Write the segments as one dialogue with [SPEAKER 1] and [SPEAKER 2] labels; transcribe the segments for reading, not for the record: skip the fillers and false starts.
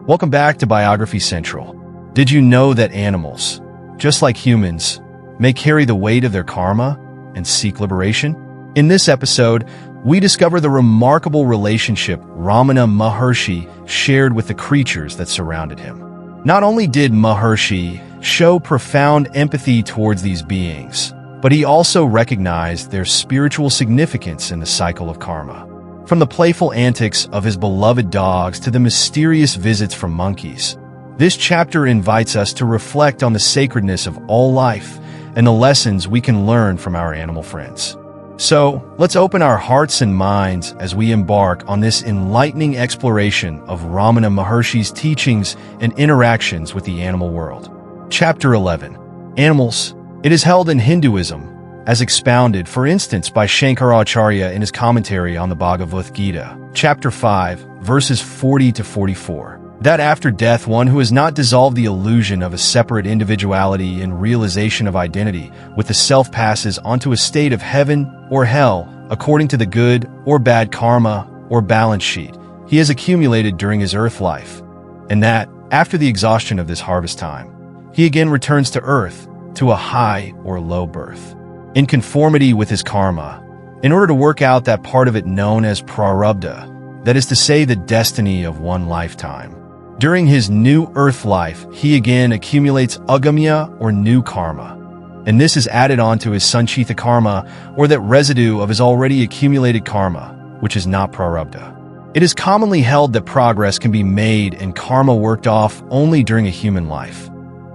[SPEAKER 1] Welcome back to Biography Central. Did you know that animals, just like humans, may carry the weight of their karma and seek liberation? In this episode, we discover the remarkable relationship Ramana Maharshi shared with the creatures that surrounded him. Not only did Maharshi show profound empathy towards these beings, but he also recognized their spiritual significance in the cycle of karma. From the playful antics of his beloved dogs to the mysterious visits from monkeys, this chapter invites us to reflect on the sacredness of all life and the lessons we can learn from our animal friends. So, let's open our hearts and minds as we embark on this enlightening exploration of Ramana Maharshi's teachings and interactions with the animal world. Chapter 11. Animals. It is held in Hinduism, as expounded, for instance, by Shankaracharya in his commentary on the Bhagavad Gita, Chapter 5, verses 40 to 44, that after death one who has not dissolved the illusion of a separate individuality and realization of identity with the self passes onto a state of heaven or hell according to the good or bad karma or balance sheet he has accumulated during his earth life, and that, after the exhaustion of this harvest time, he again returns to earth to a high or low birth, in conformity with his karma, in order to work out that part of it known as prarabdha, that is to say, the destiny of one lifetime. During his new earth life, he again accumulates agamya or new karma, and this is added on to his sanchita karma, or that residue of his already accumulated karma, which is not prarabdha. It is commonly held that progress can be made and karma worked off only during a human life.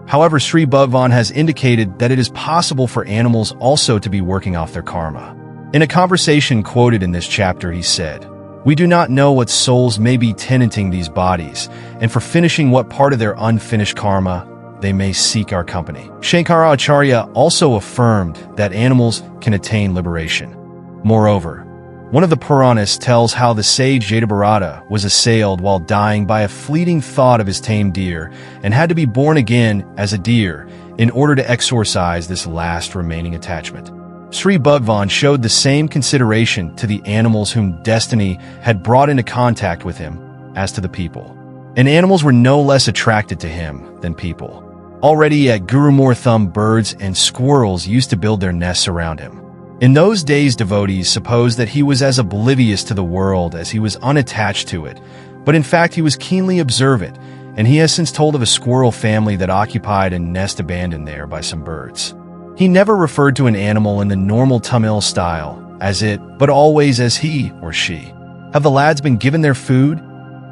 [SPEAKER 1] However, Sri Bhagavan has indicated that it is possible for animals also to be working off their karma. In a conversation quoted in this chapter, he said, "We do not know what souls may be tenanting these bodies, and for finishing what part of their unfinished karma they may seek our company." Shankaracharya also affirmed that animals can attain liberation. Moreover, one of the Puranas tells how the sage Jadabharata was assailed while dying by a fleeting thought of his tamed deer and had to be born again as a deer in order to exorcise this last remaining attachment. Sri Bhagavan showed the same consideration to the animals whom destiny had brought into contact with him as to the people. And animals were no less attracted to him than people. Already at Gurumurtham, birds and squirrels used to build their nests around him. In those days, devotees supposed that he was as oblivious to the world as he was unattached to it, but in fact he was keenly observant, and he has since told of a squirrel family that occupied a nest abandoned there by some birds. He never referred to an animal in the normal Tamil style, as it, but always as he or she. Have the lads been given their food?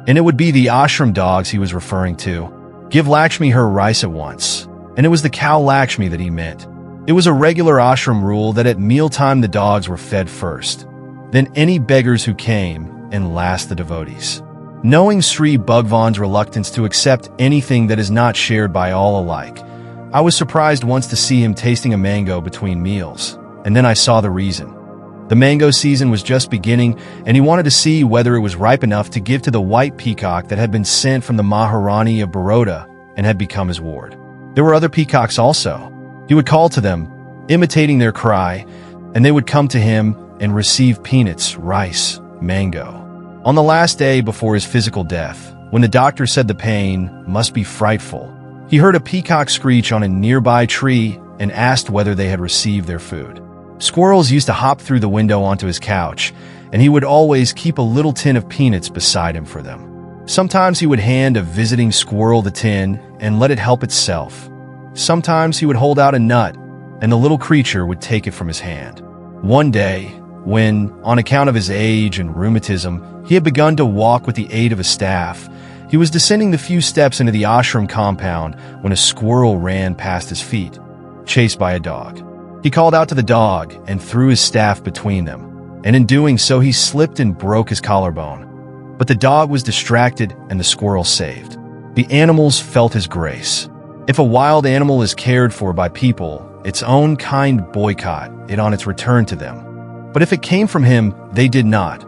[SPEAKER 1] And it would be the ashram dogs he was referring to. Give Lakshmi her rice at once. And it was the cow Lakshmi that he meant. It was a regular ashram rule that at mealtime the dogs were fed first, then any beggars who came, and last the devotees. Knowing Sri Bhagavan's reluctance to accept anything that is not shared by all alike, I was surprised once to see him tasting a mango between meals, and then I saw the reason. The mango season was just beginning, and he wanted to see whether it was ripe enough to give to the white peacock that had been sent from the Maharani of Baroda and had become his ward. There were other peacocks also. He would call to them, imitating their cry, and they would come to him and receive peanuts, rice, mango. On the last day before his physical death, when the doctor said the pain must be frightful, he heard a peacock screech on a nearby tree and asked whether they had received their food. Squirrels used to hop through the window onto his couch, and he would always keep a little tin of peanuts beside him for them. Sometimes he would hand a visiting squirrel the tin and let it help itself. Sometimes he would hold out a nut, and the little creature would take it from his hand. One day, when, on account of his age and rheumatism, he had begun to walk with the aid of a staff, he was descending the few steps into the ashram compound when a squirrel ran past his feet, chased by a dog. He called out to the dog and threw his staff between them, and in doing so he slipped and broke his collarbone. But the dog was distracted and the squirrel saved. The animals felt his grace. If a wild animal is cared for by people, its own kind boycott it on its return to them. But if it came from him, they did not.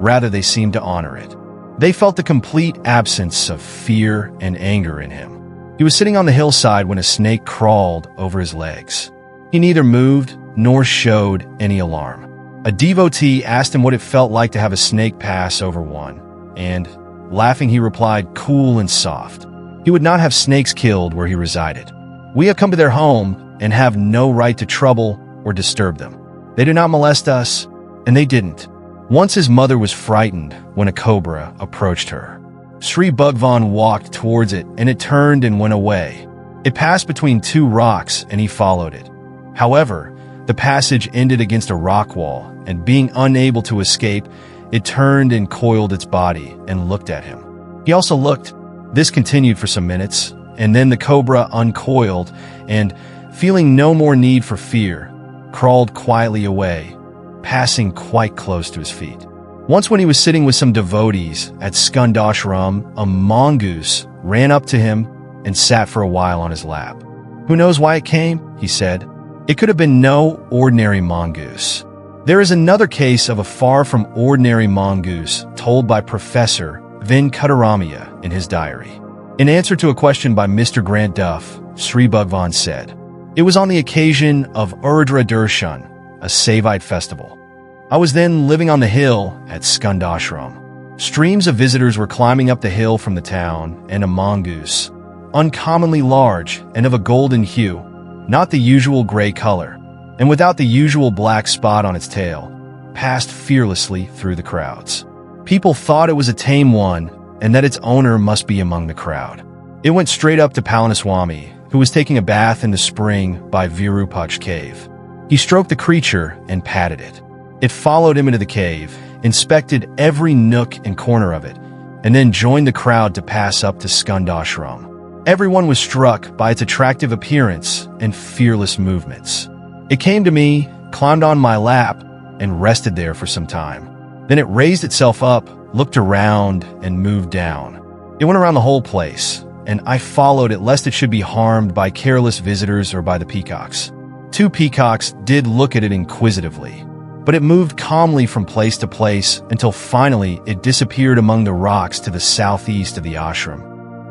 [SPEAKER 1] Rather, they seemed to honor it. They felt the complete absence of fear and anger in him. He was sitting on the hillside when a snake crawled over his legs. He neither moved nor showed any alarm. A devotee asked him what it felt like to have a snake pass over one, and, Laughing, he replied, cool and soft. He would not have snakes killed where he resided. We have come to their home and have no right to trouble or disturb them. They do not molest us, and they didn't. Once his mother was frightened when a cobra approached her. Sri Bhagwan walked towards it, and it turned and went away. It passed between two rocks, and he followed it. However, the passage ended against a rock wall, and being unable to escape, it turned and coiled its body and looked at him. He also looked. This continued for some minutes, and then the cobra uncoiled and, feeling no more need for fear, crawled quietly away, passing quite close to his feet. Once when he was sitting with some devotees at Skandashram, a mongoose ran up to him and sat for a while on his lap. Who knows why it came? He said. It could have been no ordinary mongoose. There is another case of a far from ordinary mongoose told by Professor Venkataramaya in his diary. In answer to a question by Mr. Grant Duff, Sri Bhagwan said, "It was on the occasion of Urdhva Darshan, a Saivite festival. I was then living on the hill at Skandashram. Streams of visitors were climbing up the hill from the town, and a mongoose, uncommonly large and of a golden hue, not the usual gray color, and without the usual black spot on its tail, passed fearlessly through the crowds. People thought it was a tame one and that its owner must be among the crowd. It went straight up to Palaniswami, who was taking a bath in the spring by Virupaksh cave. He stroked the creature and patted it. It followed him into the cave, inspected every nook and corner of it, and then joined the crowd to pass up to Skandashram. Everyone was struck by its attractive appearance and fearless movements. It came to me, climbed on my lap, and rested there for some time. Then it raised itself up, looked around, and moved down. It went around the whole place, and I followed it lest it should be harmed by careless visitors or by the peacocks. 2 peacocks did look at it inquisitively, but it moved calmly from place to place until finally it disappeared among the rocks to the southeast of the ashram.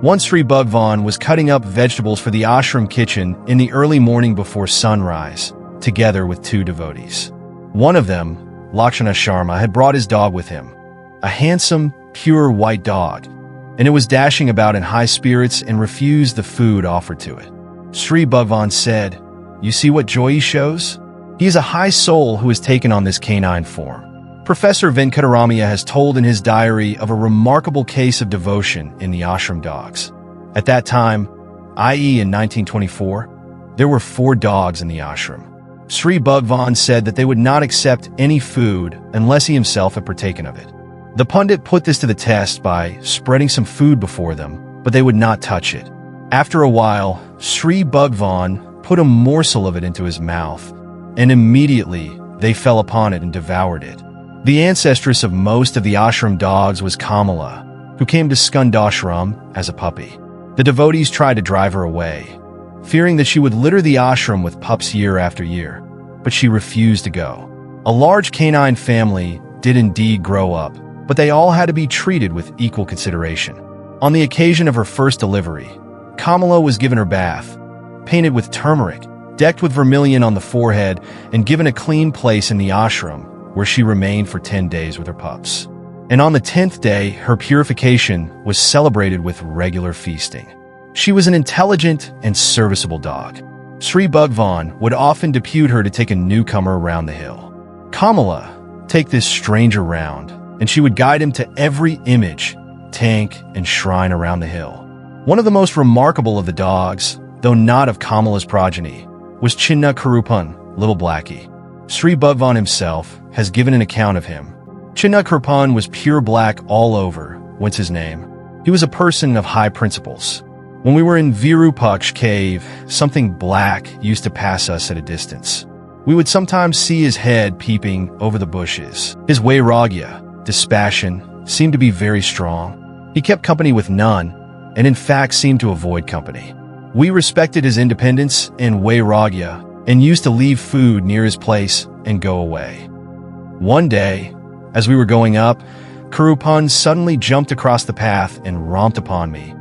[SPEAKER 1] Once Sri Bhagwan was cutting up vegetables for the ashram kitchen in the early morning before sunrise, together with 2 devotees. One of them, Lakshmana Sharma, had brought his dog with him, a handsome, pure white dog, and it was dashing about in high spirits and refused the food offered to it. Sri Bhagwan said, "You see what joy he shows? He is a high soul who has taken on this canine form." Professor Venkataramaya has told in his diary of a remarkable case of devotion in the ashram dogs. At that time, i.e. in 1924, there were 4 dogs in the ashram. Sri Bhagwan said that they would not accept any food unless he himself had partaken of it. The pundit put this to the test by spreading some food before them, but they would not touch it. After a while, Sri Bhagwan put a morsel of it into his mouth, and immediately they fell upon it and devoured it. The ancestress of most of the ashram dogs was Kamala, who came to Skandashram as a puppy. The devotees tried to drive her away, fearing that she would litter the ashram with pups year after year, but she refused to go. A large canine family did indeed grow up, but they all had to be treated with equal consideration. On the occasion of her first delivery, Kamala was given her bath, painted with turmeric, decked with vermilion on the forehead, and given a clean place in the ashram, where she remained for 10 days with her pups. And on the 10th day, her purification was celebrated with regular feasting. She was an intelligent and serviceable dog. Sri Bhagwan would often depute her to take a newcomer around the hill. Kamala, take this stranger round, and she would guide him to every image, tank, and shrine around the hill. One of the most remarkable of the dogs, though not of Kamala's progeny, was Chinna Kurupan, Little Blackie. Sri Bhagwan himself has given an account of him. Chinna Kurupan was pure black all over, whence his name. He was a person of high principles. When we were in Virupaksh cave, something black used to pass us at a distance. We would sometimes see his head peeping over the bushes. His vairagya, dispassion, seemed to be very strong. He kept company with none, and in fact seemed to avoid company. We respected his independence and vairagya, and used to leave food near his place and go away. One day, as we were going up, Kurupan suddenly jumped across the path and romped upon me,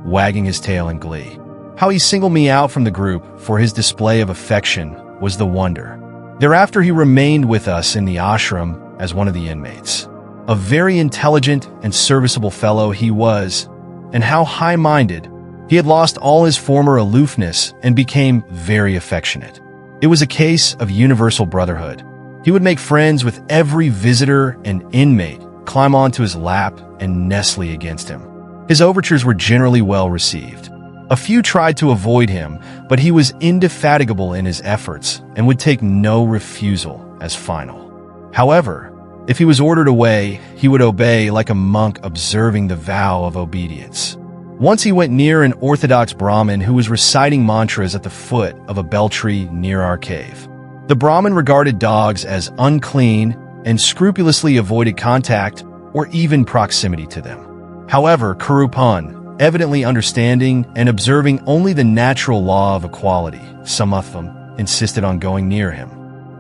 [SPEAKER 1] wagging his tail in glee. How he singled me out from the group for his display of affection was the wonder. Thereafter he remained with us in the ashram as one of the inmates. A very intelligent and serviceable fellow he was, and how high-minded. He had lost all his former aloofness and became very affectionate. It was a case of universal brotherhood. He would make friends with every visitor and inmate, climb onto his lap, and nestle against him. His overtures were generally well received. A few tried to avoid him, but he was indefatigable in his efforts and would take no refusal as final. However, if he was ordered away, he would obey like a monk observing the vow of obedience. Once he went near an Orthodox Brahmin who was reciting mantras at the foot of a beltree near our cave. The Brahmin regarded dogs as unclean and scrupulously avoided contact or even proximity to them. However, Kurupan, evidently understanding and observing only the natural law of equality, Samathvam, insisted on going near him.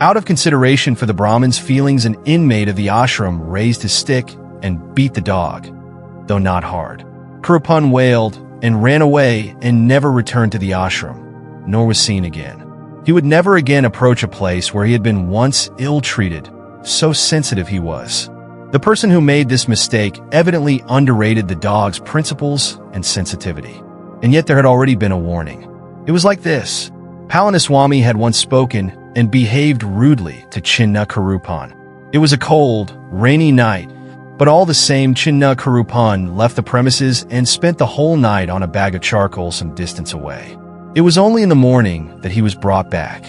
[SPEAKER 1] Out of consideration for the Brahmin's feelings, an inmate of the ashram raised his stick and beat the dog, though not hard. Kurupan wailed and ran away and never returned to the ashram, nor was seen again. He would never again approach a place where he had been once ill-treated, so sensitive he was. The person who made this mistake evidently underrated the dog's principles and sensitivity. And yet there had already been a warning. It was like this. Palaniswami had once spoken and behaved rudely to Chinna Kurupan. It was a cold, rainy night, but all the same Chinna Kurupan left the premises and spent the whole night on a bag of charcoal some distance away. It was only in the morning that he was brought back.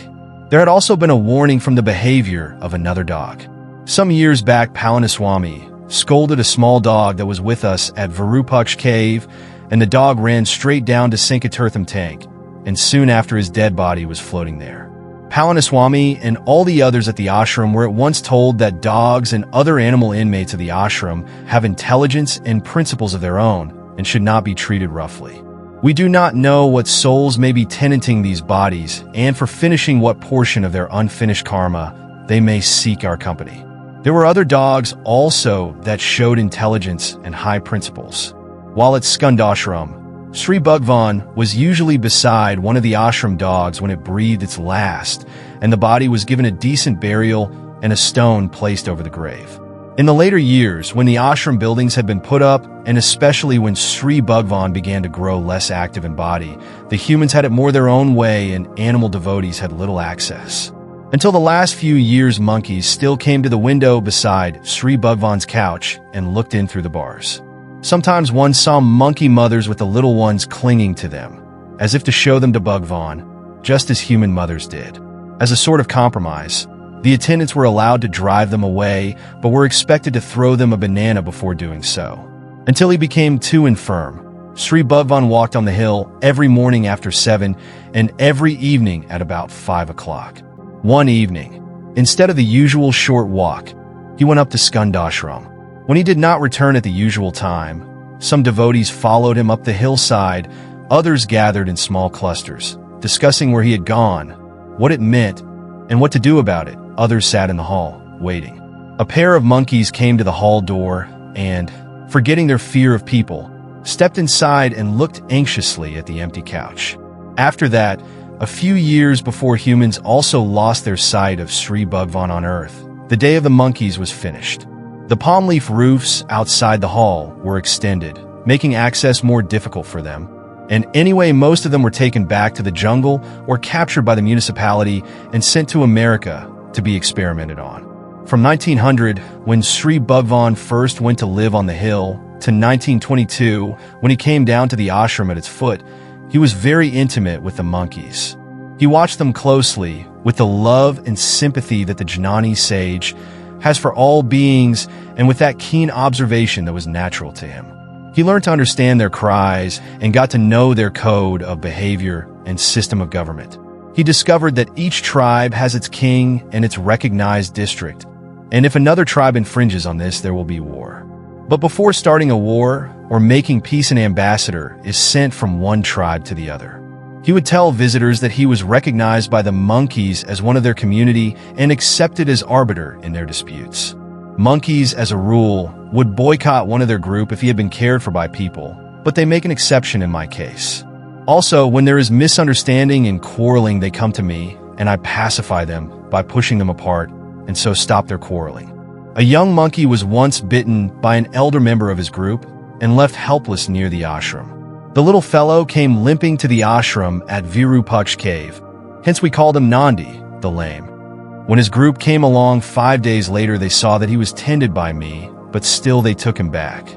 [SPEAKER 1] There had also been a warning from the behavior of another dog. Some years back, Palaniswami scolded a small dog that was with us at Virupaksh cave, and the dog ran straight down to Sankatirtham tank, and soon after his dead body was floating there. Palaniswami and all the others at the ashram were at once told that dogs and other animal inmates of the ashram have intelligence and principles of their own and should not be treated roughly. We do not know what souls may be tenanting these bodies, and for finishing what portion of their unfinished karma they may seek our company. There were other dogs also that showed intelligence and high principles. While at Skandashram, Sri Bhagwan was usually beside one of the ashram dogs when it breathed its last, and the body was given a decent burial and a stone placed over the grave. In the later years, when the ashram buildings had been put up, and especially when Sri Bhagwan began to grow less active in body, the humans had it more their own way and animal devotees had little access. Until the last few years, monkeys still came to the window beside Sri Bhagwan's couch and looked in through the bars. Sometimes one saw monkey mothers with the little ones clinging to them, as if to show them to Bhagwan, just as human mothers did. As a sort of compromise, the attendants were allowed to drive them away, but were expected to throw them a banana before doing so. Until he became too infirm, Sri Bhagwan walked on the hill every morning after 7 and every evening at about 5 o'clock. One evening, instead of the usual short walk, he went up to Skandashram. When he did not return at the usual time, some devotees followed him up the hillside, others gathered in small clusters, discussing where he had gone, what it meant, and what to do about it. Others sat in the hall, waiting. A pair of monkeys came to the hall door and, forgetting their fear of people, stepped inside and looked anxiously at the empty couch. After that, a few years before humans also lost their sight of Sri Bhagwan on earth, the day of the monkeys was finished. The palm leaf roofs outside the hall were extended, making access more difficult for them, and anyway most of them were taken back to the jungle or captured by the municipality and sent to America to be experimented on. From 1900, when Sri Bhagwan first went to live on the hill, to 1922, when he came down to the ashram at its foot, he was very intimate with the monkeys. He watched them closely with the love and sympathy that the Jnani sage has for all beings, and with that keen observation that was natural to him. He learned to understand their cries and got to know their code of behavior and system of government. He discovered that each tribe has its king and its recognized district, and if another tribe infringes on this, there will be war. But before starting a war or making peace, an ambassador is sent from one tribe to the other. He would tell visitors that he was recognized by the monkeys as one of their community and accepted as arbiter in their disputes. Monkeys, as a rule, would boycott one of their group if he had been cared for by people, but they make an exception in my case. Also, when there is misunderstanding and quarreling, they come to me, and I pacify them by pushing them apart, and so stop their quarreling. A young monkey was once bitten by an elder member of his group and left helpless near the ashram. The little fellow came limping to the ashram at Virupaksh cave, hence we called him Nandi, the lame. When his group came along 5 days later, they saw that he was tended by me, but still they took him back.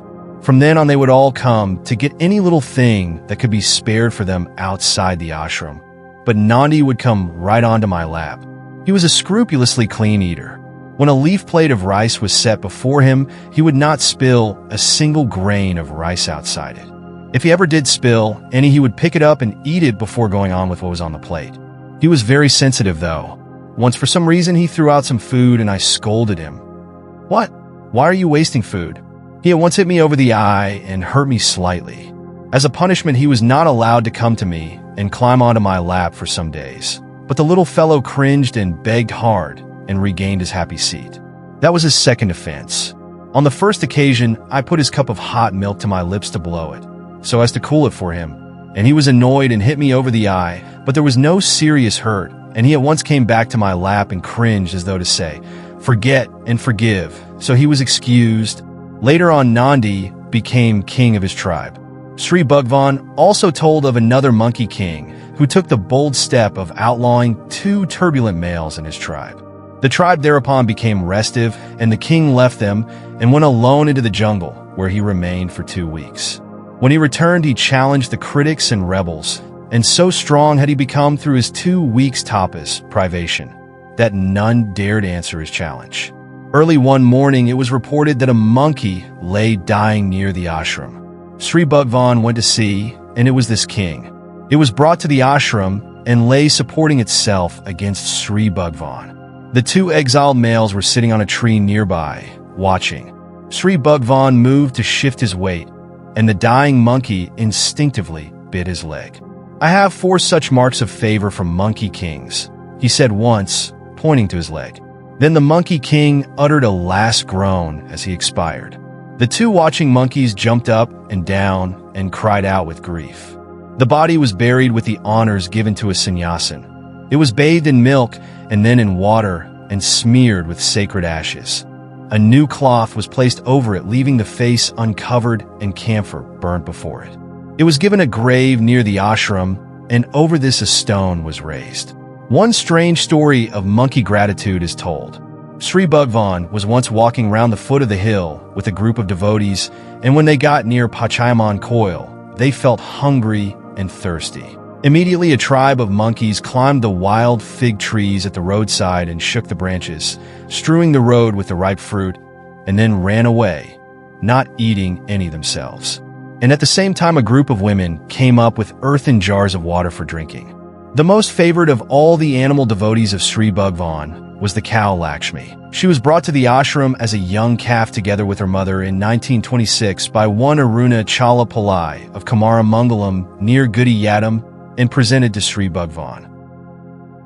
[SPEAKER 1] From then on, they would all come to get any little thing that could be spared for them outside the ashram. But Nandi would come right onto my lap. He was a scrupulously clean eater. When a leaf plate of rice was set before him, he would not spill a single grain of rice outside it. If he ever did spill any, he would pick it up and eat it before going on with what was on the plate. He was very sensitive, though. Once, for some reason, he threw out some food and I scolded him. "What? Why are you wasting food?" He at once hit me over the eye and hurt me slightly. As a punishment, he was not allowed to come to me and climb onto my lap for some days. But the little fellow cringed and begged hard and regained his happy seat. That was his second offense. On the first occasion, I put his cup of hot milk to my lips to blow it, so as to cool it for him, and he was annoyed and hit me over the eye, but there was no serious hurt, and he at once came back to my lap and cringed as though to say, "Forget and forgive," so he was excused. Later on, Nandi became king of his tribe. Sri Bhagwan also told of another monkey king who took the bold step of outlawing 2 turbulent males in his tribe. The tribe thereupon became restive, and the king left them and went alone into the jungle, where he remained for 2 weeks. When he returned, he challenged the critics and rebels, and so strong had he become through his 2 weeks' tapas, privation, that none dared answer his challenge. Early one morning, it was reported that a monkey lay dying near the ashram. Sri Bhagwan went to see, and it was this king. It was brought to the ashram and lay supporting itself against Sri Bhagwan. The 2 exiled males were sitting on a tree nearby, watching. Sri Bhagwan moved to shift his weight, and the dying monkey instinctively bit his leg. "I have 4 such marks of favor from monkey kings," he said once, pointing to his leg. Then the monkey king uttered a last groan as he expired. The 2 watching monkeys jumped up and down and cried out with grief. The body was buried with the honors given to a sannyasin. It was bathed in milk and then in water and smeared with sacred ashes. A new cloth was placed over it, leaving the face uncovered and camphor burnt before it. It was given a grave near the ashram, and over this a stone was raised. One strange story of monkey gratitude is told. Sri Bhagwan was once walking round the foot of the hill with a group of devotees, and when they got near Pachayaman Coil, they felt hungry and thirsty. Immediately, a tribe of monkeys climbed the wild fig trees at the roadside and shook the branches, strewing the road with the ripe fruit, and then ran away, not eating any themselves. And at the same time, a group of women came up with earthen jars of water for drinking. The most favored of all the animal devotees of Sri Bhagwan was the cow Lakshmi. She was brought to the ashram as a young calf together with her mother in 1926 by one Aruna Chala Pillai of Kamaramangalam near Gudiyadam and presented to Sri Bhagwan.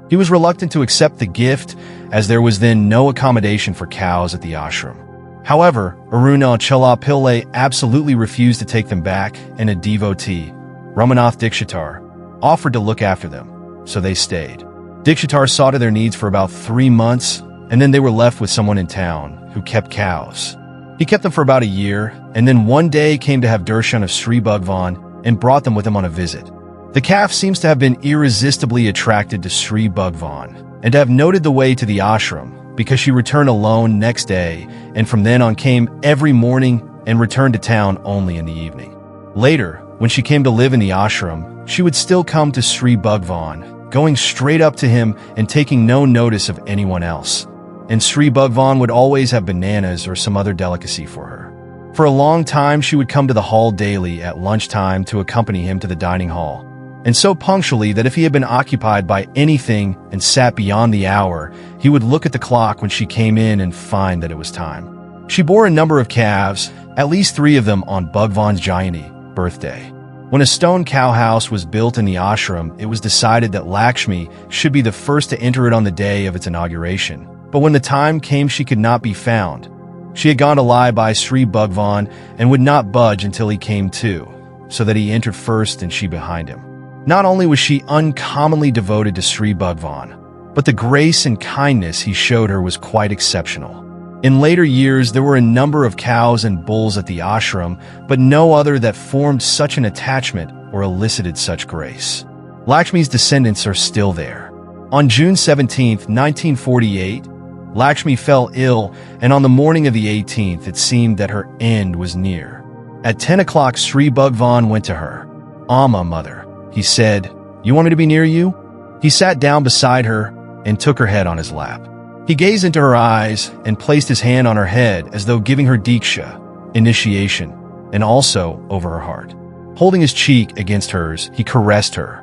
[SPEAKER 1] He was reluctant to accept the gift as there was then no accommodation for cows at the ashram. However, Aruna Chala Pillai absolutely refused to take them back, and a devotee, Ramanath Dikshitar, offered to look after them, so they stayed. Dikshitar saw to their needs for about 3 months, and then they were left with someone in town who kept cows. He kept them for about a year, and then one day came to have darshan of Sri Bhagwan and brought them with him on a visit. The calf seems to have been irresistibly attracted to Sri Bhagwan and to have noted the way to the ashram because she returned alone next day and from then on came every morning and returned to town only in the evening. Later, when she came to live in the ashram, she would still come to Sri Bhagwan, going straight up to him and taking no notice of anyone else. And Sri Bhagwan would always have bananas or some other delicacy for her. For a long time, she would come to the hall daily at lunchtime to accompany him to the dining hall, and so punctually that if he had been occupied by anything and sat beyond the hour, he would look at the clock when she came in and find that it was time. She bore a number of calves, at least 3 of them on Bhagwan's Jayanti, birthday. When a stone cow house was built in the ashram, it was decided that Lakshmi should be the first to enter it on the day of its inauguration. But when the time came, she could not be found. She had gone to lie by Sri Bhagwan and would not budge until he came too, so that he entered first and she behind him. Not only was she uncommonly devoted to Sri Bhagwan, but the grace and kindness he showed her was quite exceptional. In later years, there were a number of cows and bulls at the ashram, but no other that formed such an attachment or elicited such grace. Lakshmi's descendants are still there. On June 17, 1948, Lakshmi fell ill, and on the morning of the 18th, it seemed that her end was near. At 10 o'clock, Sri Bhagwan went to her. "Amma, mother," he said, "you want me to be near you?" He sat down beside her and took her head on his lap. He gazed into her eyes and placed his hand on her head as though giving her diksha, initiation, and also over her heart. Holding his cheek against hers, he caressed her.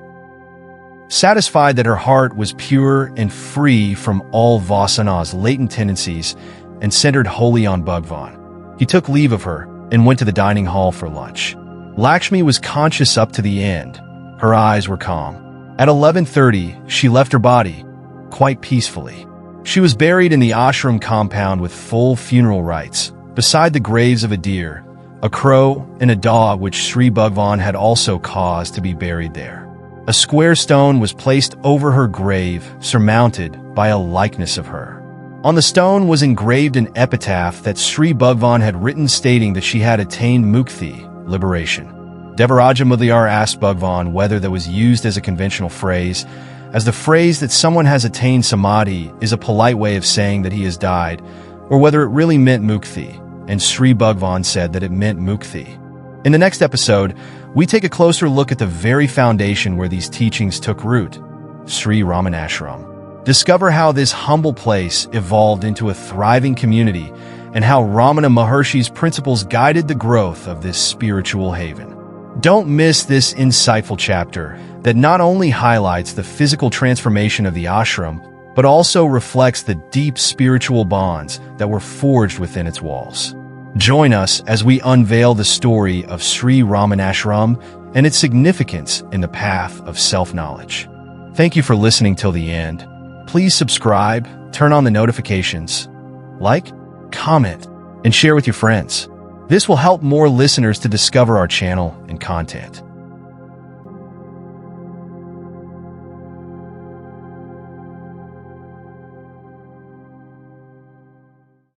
[SPEAKER 1] Satisfied that her heart was pure and free from all Vasana's latent tendencies and centered wholly on Bhagwan, he took leave of her and went to the dining hall for lunch. Lakshmi was conscious up to the end. Her eyes were calm. At 11:30, she left her body, quite peacefully. She was buried in the ashram compound with full funeral rites, beside the graves of a deer, a crow, and a dog which Sri Bhagwan had also caused to be buried there. A square stone was placed over her grave, surmounted by a likeness of her. On the stone was engraved an epitaph that Sri Bhagwan had written stating that she had attained mukti, liberation. Devaraja Mudliar asked Bhagwan whether that was used as a conventional phrase, as the phrase that someone has attained samadhi is a polite way of saying that he has died, or whether it really meant mukti, and Sri Bhagwan said that it meant mukti. In the next episode, we take a closer look at the very foundation where these teachings took root, Sri Ramana Ashram. Discover how this humble place evolved into a thriving community and how Ramana Maharshi's principles guided the growth of this spiritual haven. Don't miss this insightful chapter that not only highlights the physical transformation of the ashram, but also reflects the deep spiritual bonds that were forged within its walls. Join us as we unveil the story of Sri Ramana Ashram and its significance in the path of self-knowledge. Thank you for listening till the end. Please subscribe, turn on the notifications, like, comment, and share with your friends. This will help more listeners to discover our channel and content.